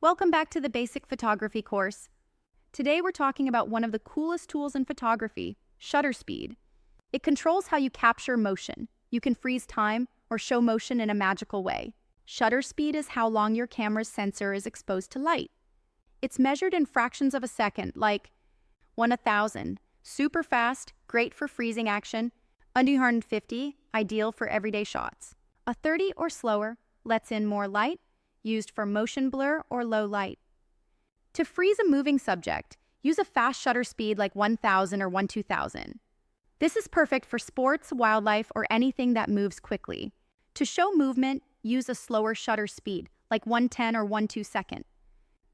Welcome back to the Basic Photography course. Today we're talking about one of the coolest tools in photography, shutter speed. It controls how you capture motion. You can freeze time or show motion in a magical way. Shutter speed is how long your camera's sensor is exposed to light. It's measured in fractions of a second, like 1/1000. Super fast, great for freezing action. 250, ideal for everyday shots. A 30 or slower lets in more light, used for motion blur or low light. To freeze a moving subject, use a fast shutter speed like 1000 or 1/2000. This is perfect for sports, wildlife, or anything that moves quickly. To show movement, use a slower shutter speed, like 110 or 1/2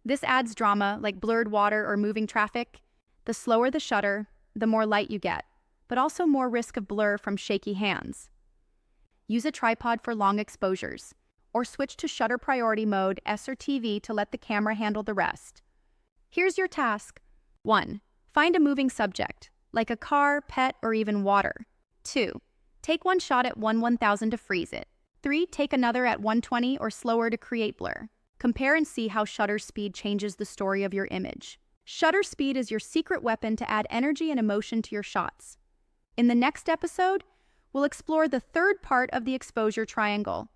This adds drama, like blurred water or moving traffic. The slower the shutter, the more light you get, but also more risk of blur from shaky hands. Use a tripod for long exposures, or switch to shutter priority mode, S or TV, to let the camera handle the rest. Here's your task. 1. Find a moving subject, like a car, pet, or even water. 2. Take one shot at 1/1000 to freeze it. 3. Take another at 120 or slower to create blur. Compare and see how shutter speed changes the story of your image. Shutter speed is your secret weapon to add energy and emotion to your shots. In the next episode, we'll explore the third part of the exposure triangle,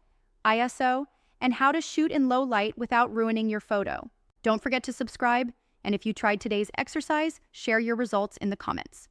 ISO, and how to shoot in low light without ruining your photo. Don't forget to subscribe, and if you tried today's exercise, share your results in the comments.